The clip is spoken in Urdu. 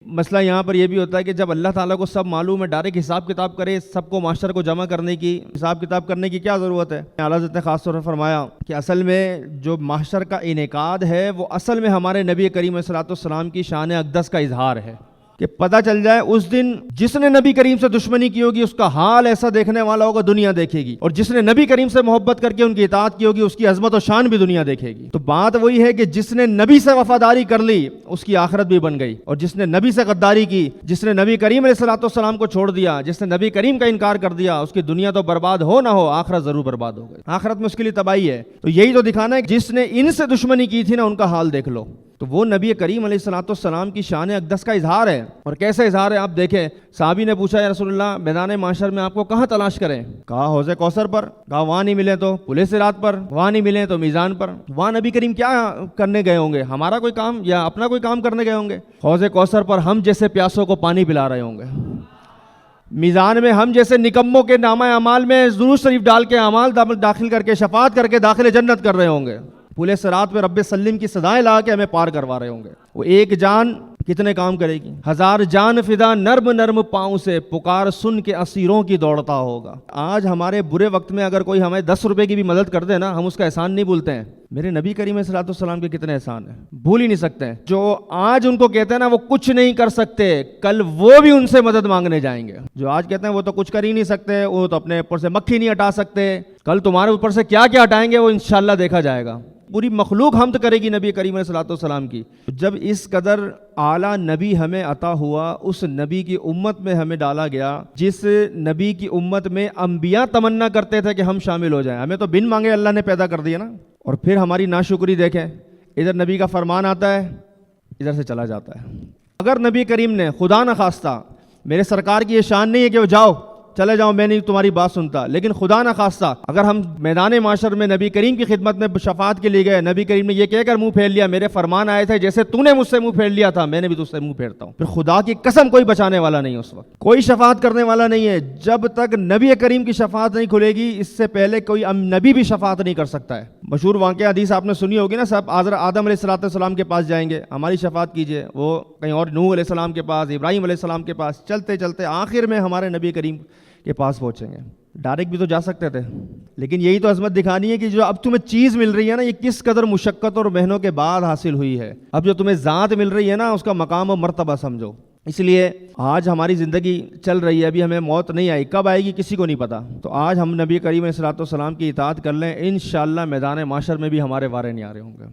مسئلہ یہاں پر یہ بھی ہوتا ہے کہ جب اللہ تعالیٰ کو سب معلوم ہے، ڈائریکٹ حساب کتاب کرے، سب کو معاشر کو جمع کرنے کی، حساب کتاب کرنے کی کیا ضرورت ہے؟ اعلیٰ حضرت نے خاص طور پر فرمایا کہ اصل میں جو معاشر کا انعقاد ہے وہ اصل میں ہمارے نبی کریم علیہ الصلوۃ والسلام کی شان اقدس کا اظہار ہے، کہ پتہ چل جائے اس دن جس نے نبی کریم سے دشمنی کی ہوگی اس کا حال ایسا دیکھنے والا ہوگا دنیا دیکھے گی، اور جس نے نبی کریم سے محبت کر کے ان کی اطاعت کی ہوگی اس کی عظمت و شان بھی دنیا دیکھے گی۔ تو بات وہی ہے کہ جس نے نبی سے وفاداری کر لی اس کی آخرت بھی بن گئی، اور جس نے نبی سے غداری کی، جس نے نبی کریم علیہ الصلوۃ والسلام کو چھوڑ دیا، جس نے نبی کریم کا انکار کر دیا، اس کی دنیا تو برباد ہو نہ ہو آخرت ضرور برباد ہو گئی، آخرت میں اس کے لیے تباہی ہے۔ تو یہی تو دکھانا ہے کہ جس نے ان سے دشمنی کی تھی نا ان کا حال دیکھ لو۔ تو وہ نبی کریم علیہ الصلوۃ والسلام کی شان اقدس کا اظہار ہے، اور کیسے اظہار ہے آپ دیکھیں۔ صحابی نے پوچھا یا رسول اللہ میدان معاشر میں آپ کو کہاں تلاش کریں؟ کہا حوض کوثر پر، کہا وہاں نہیں ملے تو پل صراط پر، وہاں نہیں ملے تو میزان پر۔ وہاں نبی کریم کیا کرنے گئے ہوں گے؟ ہمارا کوئی کام یا اپنا کوئی کام کرنے گئے ہوں گے؟ حوض کوثر پر ہم جیسے پیاسوں کو پانی پلا رہے ہوں گے، میزان میں ہم جیسے نکموں کے نامہ اعمال میں ضرور شریف ڈال کے اعمال داخل کر کے شفاعت کر کے داخل جنت کر رہے ہوں گے، پل صراط پہ رب سلم کی صدائیں لا کے ہمیں پار کروا رہے ہوں گے۔ وہ ایک جان کتنے کام کرے گی؟ ہزار جان فدا نرم نرم پاؤں سے، پکار سن کے اسیروں کی دوڑتا ہوگا۔ آج ہمارے برے وقت میں اگر کوئی ہمیں 10 روپے کی بھی مدد کر دے نا، ہم اس کا احسان نہیں بھولتے ہیں۔ میرے نبی کریم علیہ الصلوۃ والسلام کے کتنے احسان ہیں، بھول ہی نہیں سکتے ہیں۔ جو آج ان کو کہتے ہیں نا وہ کچھ نہیں کر سکتے، کل وہ بھی ان سے مدد مانگنے جائیں گے۔ جو آج کہتے ہیں وہ تو کچھ کر ہی نہیں سکتے، وہ تو اپنے اوپر سے مکھی نہیں ہٹا سکتے، کل تمہارے اوپر سے کیا کیا ہٹائیں گے وہ انشاءاللہ دیکھا جائے گا۔ پوری مخلوق حمد کرے گی نبی کریم علیہ الصلوۃ والسلام کی۔ جب اس قدر اعلیٰ نبی ہمیں عطا ہوا، اس نبی کی امت میں ہمیں ڈالا گیا، جس نبی کی امت میں انبیاء تمنا کرتے تھے کہ ہم شامل ہو جائیں، ہمیں تو بن مانگے اللہ نے پیدا کر دیا نا۔ اور پھر ہماری ناشکری دیکھیں، ادھر نبی کا فرمان آتا ہے، ادھر سے چلا جاتا ہے۔ اگر نبی کریم نے خدا نہ خواستہ، میرے سرکار کی یہ شان نہیں ہے کہ وہ جاؤ چلے جاؤ میں نہیں تمہاری بات سنتا، لیکن خدا نہ خواستہ اگر ہم میدان معاشر میں نبی کریم کی خدمت میں شفاعت کے لیے گئے، نبی کریم نے یہ کہہ کر منہ پھیر لیا میرے فرمان آئے تھے جیسے تو نے مجھ سے منہ پھیر لیا تھا میں نے بھی تجھ سے منہ پھیرتا ہوں، پھر خدا کی قسم کوئی بچانے والا نہیں، اس وقت کوئی شفاعت کرنے والا نہیں ہے۔ جب تک نبی کریم کی شفاعت نہیں کھلے گی اس سے پہلے کوئی نبی بھی شفاعت نہیں کر سکتا ہے۔ مشہور واقعہ حدیث آپ نے سنی ہوگی نا، سب آدم علیہ الصلوۃ والسلام کے پاس جائیں گے ہماری شفاعت کیجیے، وہ کہیں اور نوح علیہ السلام کے پاس، ابراہیم علیہ السلام کے پاس، چلتے چلتے آخر میں ہمارے نبی کریم کے پاس پہنچیں گے۔ ڈائریکٹ بھی تو جا سکتے تھے، لیکن یہی تو عظمت دکھانی ہے کہ جو اب تمہیں چیز مل رہی ہے نا یہ کس قدر مشقت اور محنتوں کے بعد حاصل ہوئی ہے۔ اب جو تمہیں ذات مل رہی ہے نا اس کا مقام و مرتبہ سمجھو۔ اس لیے آج ہماری زندگی چل رہی ہے، ابھی ہمیں موت نہیں آئی، کب آئے گی کسی کو نہیں پتا۔ تو آج ہم نبی کریم علیہ الصلوۃ والسلام کی اطاعت کر لیں، انشاءاللہ میدان معاشر میں بھی ہمارے وارے نہیں آ رہے ہوں گے۔